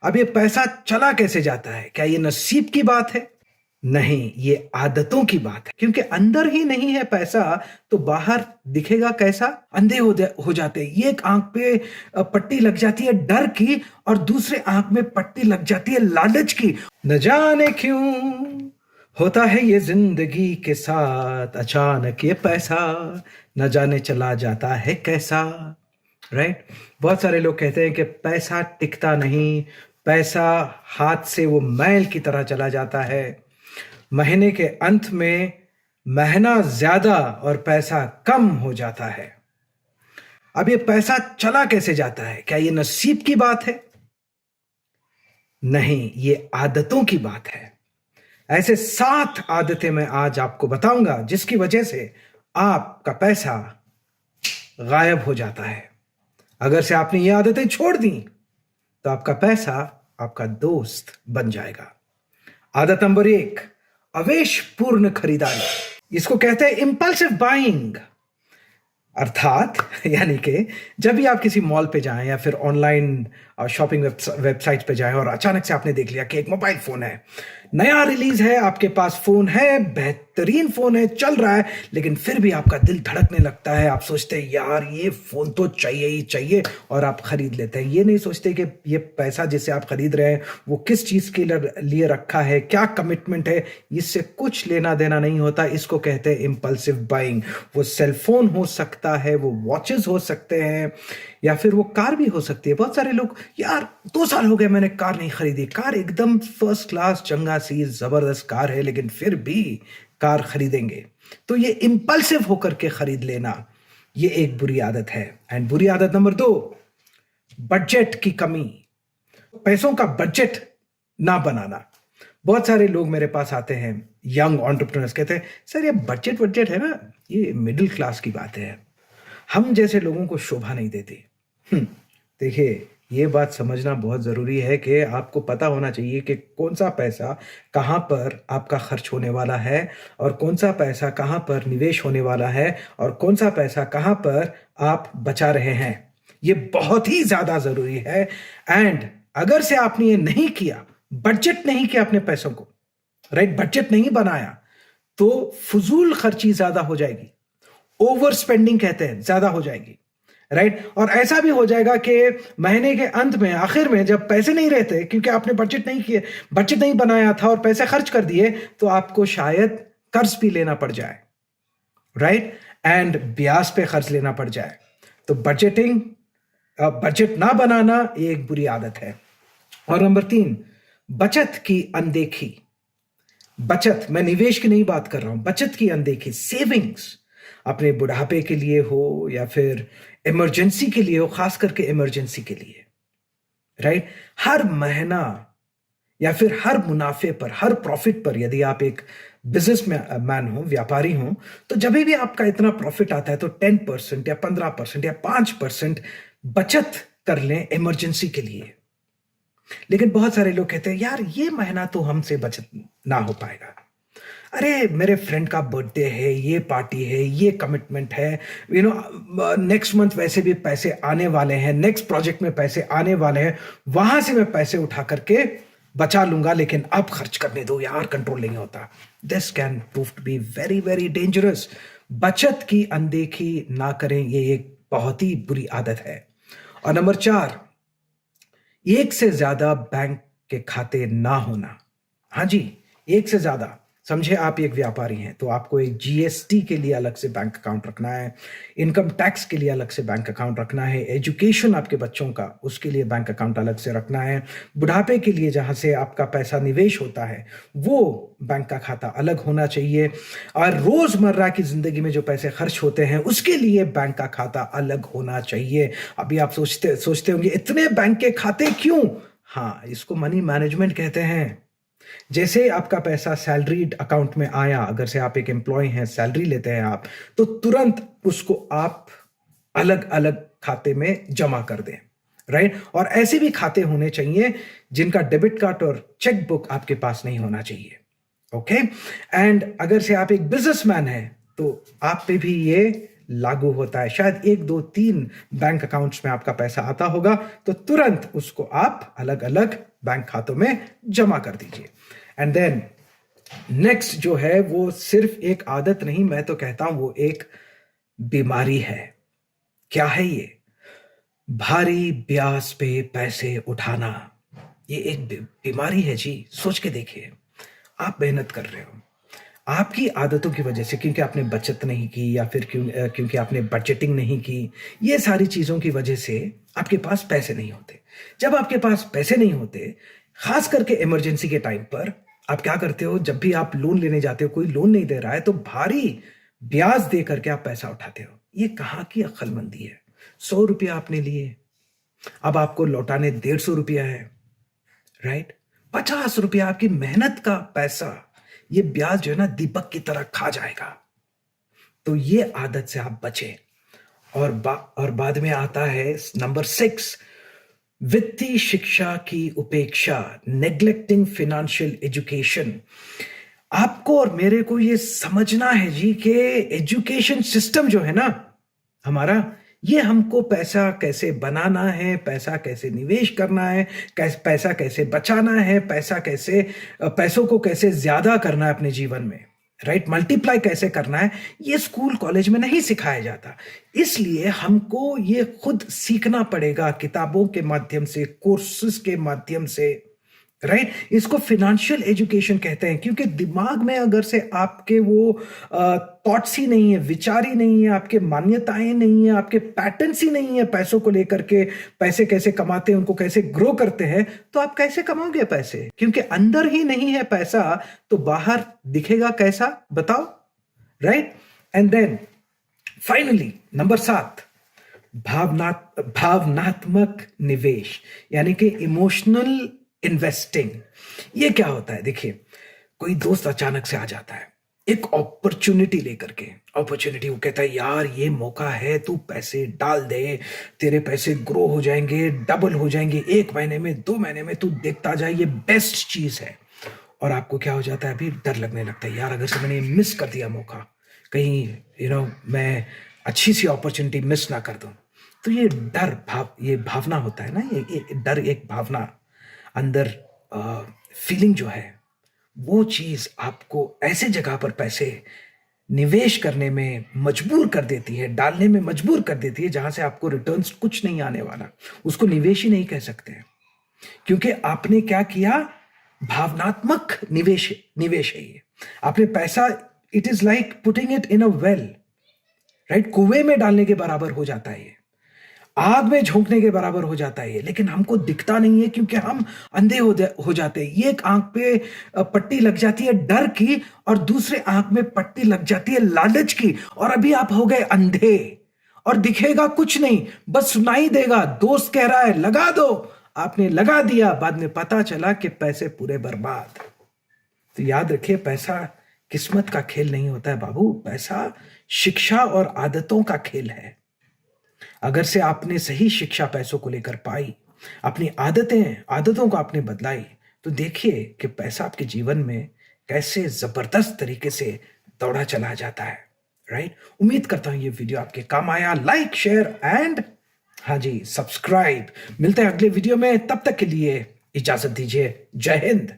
अब ये पैसा चला कैसे जाता है? क्या ये नसीब की बात है? नहीं, ये आदतों की बात है। क्योंकि अंदर ही नहीं है पैसा, तो बाहर दिखेगा कैसा? अंधे हो जाते हैं। एक आंख पे पट्टी लग जाती है डर की, और दूसरे आंख में पट्टी लग जाती है लालच की। न जाने क्यों होता है ये जिंदगी के साथ, अचानक ये पैसा न जाने चला जाता है कैसा। राइट? बहुत सारे लोग कहते हैं कि पैसा टिकता नहीं, पैसा हाथ से वो मैल की तरह चला जाता है। महीने के अंत में महीना ज्यादा और पैसा कम हो जाता है। अब ये पैसा चला कैसे जाता है? क्या ये नसीब की बात है? नहीं, ये आदतों की बात है। ऐसे 7 आदतें मैं आज आपको बताऊंगा जिसकी वजह से आपका पैसा गायब हो जाता है। अगर से आपने ये आदतें छोड़ दी तो आपका पैसा आपका दोस्त बन जाएगा। आदत नंबर 1, आवेशपूर्ण खरीदारी। इसको कहते हैं इंपल्सिव बाइंग। अर्थात यानी कि जब भी आप किसी मॉल पे जाएं या फिर ऑनलाइन शॉपिंग वेबसाइट पे जाएं और अचानक से आपने देख लिया कि एक मोबाइल फोन है, नया रिलीज है, आपके पास फोन है, बेहतरीन फोन है, चल रहा है, लेकिन फिर भी आपका दिल धड़कने लगता है। आप सोचते हैं यार ये फोन तो चाहिए ही चाहिए, और आप खरीद लेते हैं। ये नहीं सोचते कि ये पैसा जिसे आप खरीद रहे हैं वो किस चीज के लिए रखा है, क्या कमिटमेंट है, इससे कुछ लेना देना नहीं होता। इसको कहते हैं इंपल्सिव बाइंग। वो सेलफोन हो सकता है, वो वॉचेस हो सकते हैं, या फिर वो कार भी हो सकती है। बहुत सारे लोग, यार 2 साल हो गए मैंने कार नहीं खरीदी, कार एकदम फर्स्ट क्लास चंगा सी जबरदस्त कार है, लेकिन फिर भी कार खरीदेंगे। तो ये इंपल्सिव होकर के खरीद लेना, ये एक बुरी आदत है। एंड बुरी आदत नंबर 2, बजट की कमी। पैसों का बजट ना बनाना। बहुत सारे लोग मेरे पास आते हैं, यंग एंटरप्रेन्योर्स, कहते हैं सर ये बजट है ना, ये मिडिल क्लास की बात है, हम जैसे लोगों को शोभा नहीं देती। देखिए, ये बात समझना बहुत ज़रूरी है कि आपको पता होना चाहिए कि कौन सा पैसा कहाँ पर आपका खर्च होने वाला है, और कौन सा पैसा कहाँ पर निवेश होने वाला है, और कौन सा पैसा कहाँ पर आप बचा रहे हैं। ये बहुत ही ज़्यादा ज़रूरी है। एंड अगर से आपने ये नहीं किया, बजट नहीं किया अपने पैसों को, राइट, बजट नहीं बनाया, तो फजूल खर्ची ज़्यादा हो जाएगी। ओवर स्पेंडिंग कहते हैं, ज़्यादा हो जाएगी, राइट। और ऐसा भी हो जाएगा कि महीने के अंत में, आखिर में, जब पैसे नहीं रहते क्योंकि आपने बजट नहीं किए, बजट नहीं बनाया था और पैसे खर्च कर दिए, तो आपको शायद कर्ज भी लेना पड़ जाए, राइट, एंड ब्याज पे खर्च लेना पड़ जाए। तो बजट ना बनाना ये एक बुरी आदत है। और नंबर 3, बचत की अनदेखी। बचत, मैं निवेश की नहीं बात कर रहा हूं, बचत की अनदेखी, सेविंग्स, अपने बुढ़ापे के लिए हो या फिर इमरजेंसी के लिए हो, खास करके इमरजेंसी के लिए, राइट। हर महीना या फिर हर मुनाफे पर, हर प्रॉफिट पर, यदि आप एक बिजनेस मैन हो, व्यापारी हो, तो जब भी आपका इतना प्रॉफिट आता है तो 10% या 15% या 5% बचत कर लें इमरजेंसी के लिए। लेकिन बहुत सारे लोग कहते हैं यार ये महीना तो हमसे बचत ना हो पाएगा, अरे मेरे फ्रेंड का बर्थडे है, ये पार्टी है, ये कमिटमेंट है, नेक्स्ट मंथ वैसे भी पैसे आने वाले हैं, नेक्स्ट प्रोजेक्ट में पैसे आने वाले हैं, वहां से मैं पैसे उठा करके बचा लूंगा, लेकिन अब खर्च करने दो यार, कंट्रोल नहीं होता। This can prove to be very very dangerous. बचत की अनदेखी ना करें, ये एक बहुत ही बुरी आदत है। और नंबर 4, एक से ज्यादा बैंक के खाते ना होना। हाँ जी, एक से ज्यादा। समझे आप एक व्यापारी हैं तो आपको एक जीएसटी के लिए अलग से बैंक अकाउंट रखना है, इनकम टैक्स के लिए अलग से बैंक अकाउंट रखना है, एजुकेशन आपके बच्चों का, उसके लिए बैंक अकाउंट अलग से रखना है, बुढ़ापे के लिए जहां से आपका पैसा निवेश होता है वो बैंक का खाता अलग होना चाहिए, और रोजमर्रा की जिंदगी में जो पैसे खर्च होते हैं उसके लिए बैंक का खाता अलग होना चाहिए। अभी आप सोचते होंगे इतने बैंक के खाते क्यों? हाँ, इसको मनी मैनेजमेंट कहते हैं। जैसे आपका पैसा सैलरीड अकाउंट में आया, अगर से आप एक एम्प्लॉय हैं, सैलरी लेते हैं आप, तो तुरंत उसको आप अलग अलग खाते में जमा कर दें, राइट। और ऐसे भी खाते होने चाहिए जिनका डेबिट कार्ड और चेक बुक आपके पास नहीं होना चाहिए, ओके। एंड अगर से आप एक बिजनेसमैन हैं तो आप पे भी ये लागू होता है। शायद 1, 2, 3 बैंक अकाउंट्स में आपका पैसा आता होगा, तो तुरंत उसको आप अलग अलग बैंक खातों में जमा कर दीजिए। एंड देन नेक्स्ट जो है वो सिर्फ एक आदत नहीं, मैं तो कहता हूं वो एक बीमारी है। क्या है ये? भारी ब्याज पे पैसे उठाना। ये एक बीमारी है जी। सोच के देखिए, आप मेहनत कर रहे हो, आपकी आदतों की वजह से, क्योंकि आपने बचत नहीं की या फिर क्योंकि आपने बजटिंग नहीं की, ये सारी चीजों की वजह से आपके पास पैसे नहीं होते। जब आपके पास पैसे नहीं होते, खास करके इमरजेंसी के टाइम पर, आप क्या करते हो? जब भी आप लोन लेने जाते हो, कोई लोन नहीं दे रहा है, तो भारी ब्याज दे करके आप पैसा उठाते हो। ये कहाँ की अक्लमंदी है? 100 रुपया आपने लिए, अब आपको लौटाने 150 रुपया है, राइट? 50 रुपया आपकी मेहनत का पैसा, ये ब्याज जो है ना, दीपक की तरह खा जाएगा। तो ये आदत से आप बचें। और बाद में आता है नंबर 6, वित्तीय शिक्षा की उपेक्षा, नेग्लेक्टिंग फाइनेंशियल एजुकेशन। आपको और मेरे को ये समझना है जी कि एजुकेशन सिस्टम जो है ना हमारा, ये हमको पैसा कैसे बनाना है, पैसा कैसे निवेश करना है, पैसा कैसे बचाना है, पैसों को कैसे ज्यादा करना है अपने जीवन में, राइट? मल्टीप्लाई कैसे करना है, ये स्कूल कॉलेज में नहीं सिखाया जाता। इसलिए हमको ये खुद सीखना पड़ेगा, किताबों के माध्यम से, कोर्सेज के माध्यम से, राइट? इसको फिनेंशियल एजुकेशन कहते हैं, क्योंकि दिमाग में अगर से आपके वो थॉट्स ही नहीं है, विचार ही नहीं है, आपके मान्यताएं नहीं है, आपके पैटर्न्स ही नहीं है पैसों को लेकर के, पैसे कैसे कमाते हैं, उनको कैसे ग्रो करते हैं, तो आप कैसे कमाओगे पैसे? क्योंकि अंदर ही नहीं है पैसा, तो बाहर दिखेगा कैसा, बताओ, right? And then finally number 7, भावनात्मक निवेश, यानी कि इमोशनल इन्वेस्टिंग। ये क्या होता है? देखिए, कोई दोस्त अचानक से आ जाता है एक अपॉर्चुनिटी लेकर के। अपॉर्चुनिटी, वो कहता है यार ये मौका है, तू पैसे डाल दे, तेरे पैसे ग्रो हो जाएंगे, डबल हो जाएंगे 1 महीने में, 2 महीने में, तू देखता जाए, ये बेस्ट चीज है। और आपको क्या हो जाता है? अभी डर लगने लगता है, यार अगर से मैंने मिस कर दिया मौका, कहीं मैं अच्छी सी अपॉर्चुनिटी मिस ना कर दूं। तो ये ये भावना होता है ना, ये डर एक भावना अंदर, फीलिंग जो है, वो चीज आपको ऐसे जगह पर पैसे निवेश करने में मजबूर कर देती है, डालने में मजबूर कर देती है, जहां से आपको रिटर्न्स कुछ नहीं आने वाला। उसको निवेश ही नहीं कह सकते, क्योंकि आपने क्या किया? भावनात्मक निवेश है ये। आपने पैसा, it is like putting it in a well, right? कुएं में डालने के बराबर हो जाता है ये, आग में झोंकने के बराबर हो जाता है ये। लेकिन हमको दिखता नहीं है, क्योंकि हम अंधे हो जाते हैं। एक आंख पे पट्टी लग जाती है डर की, और दूसरे आंख में पट्टी लग जाती है लालच की, और अभी आप हो गए अंधे, और दिखेगा कुछ नहीं, बस सुनाई देगा, दोस्त कह रहा है लगा दो, आपने लगा दिया, बाद में पता चला कि पैसे पूरे बर्बाद। तो याद रखिए, पैसा किस्मत का खेल नहीं होता है बाबू, पैसा शिक्षा और आदतों का खेल है। अगर से आपने सही शिक्षा पैसों को लेकर पाई, अपनी आदतों को आपने बदलाई, तो देखिए कि पैसा आपके जीवन में कैसे जबरदस्त तरीके से दौड़ा चला जाता है, राइट? उम्मीद करता हूं ये वीडियो आपके काम आया। लाइक, शेयर एंड हाँ जी, सब्सक्राइब। मिलते हैं अगले वीडियो में, तब तक के लिए इजाजत दीजिए। जय हिंद।